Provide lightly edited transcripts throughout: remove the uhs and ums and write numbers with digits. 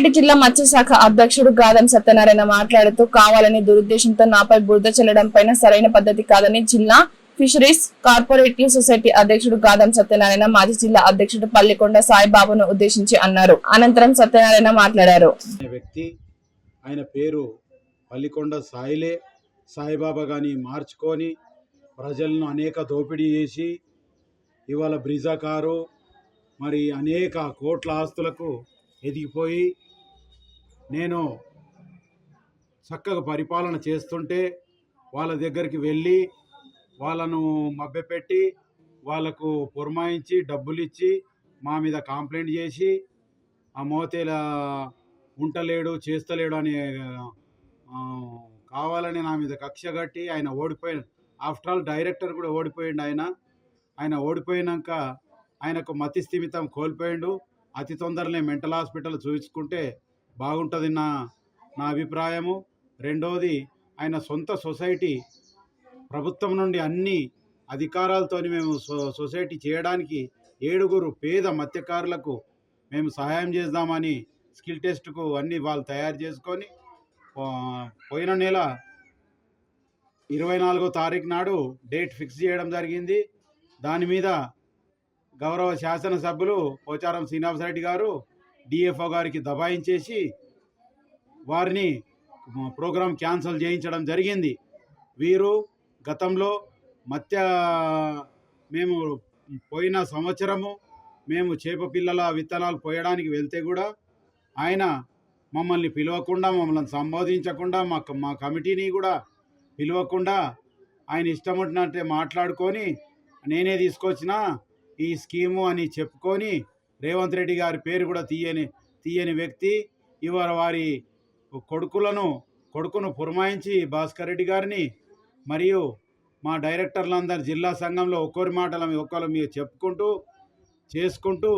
రంగారెడ్డి జిల్లా మత్స్యశాఖ అధ్యక్షుడు గాదం సత్యనారాయణ మాట్లాడుతూ కావాలని దురుద్దేశంతో నాపై బురద చల్లడం పైన సరైన పద్ధతి కాదని జిల్లా ఫిషరీస్ కార్పొరేటివ్ సొసైటీ అధ్యక్షుడు గాదం సత్యనారాయణ మాజీ జిల్లా అధ్యక్షుడు పల్లికొండ సాయిబాబును ఉద్దేశించి అన్నారు. అనంతరం సత్యనారాయణ మాట్లాడారు. ఆయన పేరు పల్లికొండ సాయిబాబా గాని మార్చుకొని ప్రజలను అనేక దోపిడీ చేసి ఇవాళ బ్రిజా కారు మరి అనేక కోట్ల ఆస్తులకు ఎదిగిపోయి నేను చక్కగా పరిపాలన చేస్తుంటే వాళ్ళ దగ్గరికి వెళ్ళి వాళ్ళను మభ్యపెట్టి వాళ్ళకు పురమాయించి డబ్బులు ఇచ్చి మా మీద కంప్లైంట్ చేసి ఆ మోతేల ఉంటలేడు చేస్తలేడు అని కావాలని నా మీద కక్ష కట్టి ఆయన ఓడిపోయాడు. ఆఫ్టర్ ఆల్ డైరెక్టర్ కూడా ఓడిపోయిండు. ఆయన ఓడిపోయినాక ఆయనకు మతి స్థిమితం కోల్పోయిండు. అతి తొందరనే మెంటల్ హాస్పిటల్ చూపించుకుంటే బాగుంటుంది నా అభిప్రాయము. రెండవది, ఆయన సొంత సొసైటీ ప్రభుత్వం నుండి అన్ని అధికారాలతోని మేము సొసైటీ చేయడానికి 7 పేద మత్స్యకారులకు మేము సహాయం చేద్దామని స్కిల్ టెస్ట్కు అన్నీ వాళ్ళు తయారు చేసుకొని పోయిన నెల 24వ తారీఖు నాడు డేట్ ఫిక్స్ చేయడం జరిగింది. దాని మీద గౌరవ శాసనసభ్యులు పోచారం శ్రీనివాసరెడ్డి గారు డిఎఫ్ఓ గారికి దబాయించేసి వారిని ప్రోగ్రాం క్యాన్సిల్ చేయించడం జరిగింది. వీరు గతంలో మేము పోయిన సంవత్సరము మేము చేప పిల్లల విత్తనాలు పోయడానికి వెళ్తే కూడా ఆయన మమ్మల్ని పిలవకుండా, మమ్మల్ని సంబోధించకుండా, మా కమిటీని కూడా పిలవకుండా ఆయన ఇష్టం వచ్చినట్టే మాట్లాడుకొని నేనే తీసుకొచ్చిన ఈ స్కీము అని చెప్పుకొని రేవంత్ రెడ్డి గారి పేరు కూడా తీయని వ్యక్తి ఇవాళ వారి కొడుకును పురమాయించి భాస్కర్ రెడ్డి గారిని మరియు మా డైరెక్టర్లందరూ జిల్లా సంఘంలో ఒక్కరి మీద చెప్పుకుంటూ చేసుకుంటూ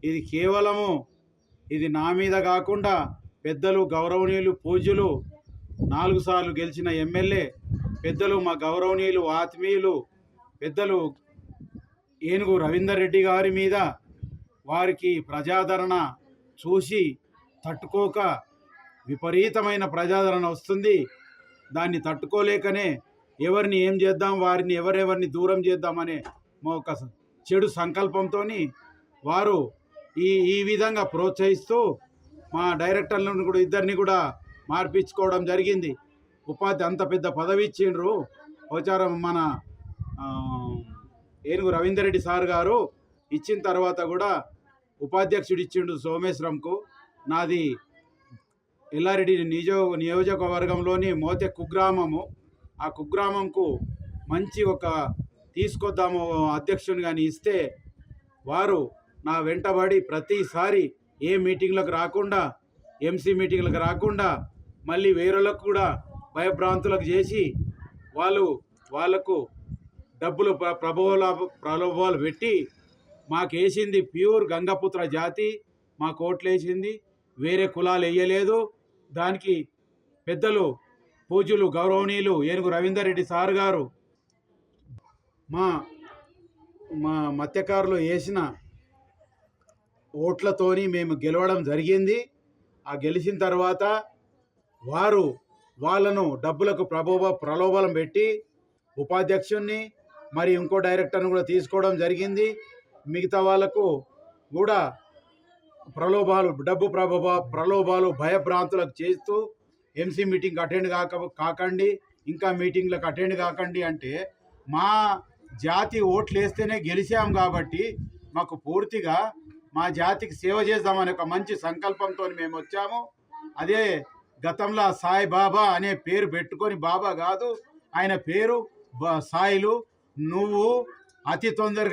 ఇది కేవలము ఇది నా మీద కాకుండా పెద్దలు గౌరవనీయులు పూజ్యులు 4 సార్లు గెలిచిన ఎమ్మెల్యే పెద్దలు మా గౌరవనీయులు ఆత్మీయులు పెద్దలు ఏనుగు రవీందర్ రెడ్డి గారి మీద వారికి ప్రజాదరణ చూసి తట్టుకోక విపరీతమైన ప్రజాదరణ వస్తుంది. దాన్ని తట్టుకోలేకనే ఎవరిని ఏం చేద్దాం, వారిని ఎవరెవరిని దూరం చేద్దామనే ఒక చెడు సంకల్పంతో వారు ఈ విధంగా ప్రోత్సహిస్తూ మా డైరెక్టర్లను కూడా ఇద్దరిని కూడా మార్పించుకోవడం జరిగింది. అంత పెద్ద పదవి ఇచ్చిండ్రు పోచారం మన ఏనుగు రవీందర్ రెడ్డి సార్ గారు ఇచ్చిన తర్వాత కూడా ఉపాధ్యక్షుడు ఇచ్చిండు సోమేశ్వరంకు. నాది ఎల్లారెడ్డి నియోజకవర్గంలోని మోతే కుగ్రామము. ఆ కుగ్రామంకు మంచి ఒక తీసుకొద్దాము అధ్యక్షుని కానీ ఇస్తే వారు నా వెంటబడి ప్రతిసారి ఏ మీటింగ్లకు రాకుండా, ఎంసీ మీటింగ్లకు రాకుండా మళ్ళీ వేరేలకు కూడా భయభ్రాంతులకు చేసి వాళ్ళకు డబ్బులు ప్రలోభాలు పెట్టి మాకేసింది ప్యూర్ గంగపుత్ర జాతి, మా కోట్లు వేసింది, వేరే కులాలు వేయలేదు. దానికి పెద్దలు పూజ్యులు గౌరవనీయులు ఏనుగు రవీందర్ రెడ్డి సార్ గారు మా మత్స్యకారులు వేసిన ఓట్లతోని మేము గెలవడం జరిగింది. ఆ గెలిచిన తర్వాత వాళ్ళను డబ్బులకు ప్రలోభాలం పెట్టి ఉపాధ్యక్షుణ్ణి మరి ఇంకో డైరెక్టర్ని కూడా తీసుకోవడం జరిగింది. మిగతా వాళ్ళకు కూడా ప్రలోభాలు భయభ్రాంతులకు చేస్తూ ఎంసీ మీటింగ్ అటెండ్ కాకండి, ఇంకా మీటింగ్లకు అటెండ్ కాకండి అంటే మా జాతి ఓట్లు వేస్తేనే గెలిచాం కాబట్టి మాకు పూర్తిగా మా జాతికి సేవ చేద్దామనే ఒక మంచి సంకల్పంతో మేము వచ్చాము. అదే గతంలో సాయిబాబా అనే పేరు పెట్టుకొని, బాబా కాదు ఆయన పేరు సాయిలు, నువ్వు అతి తొందరగా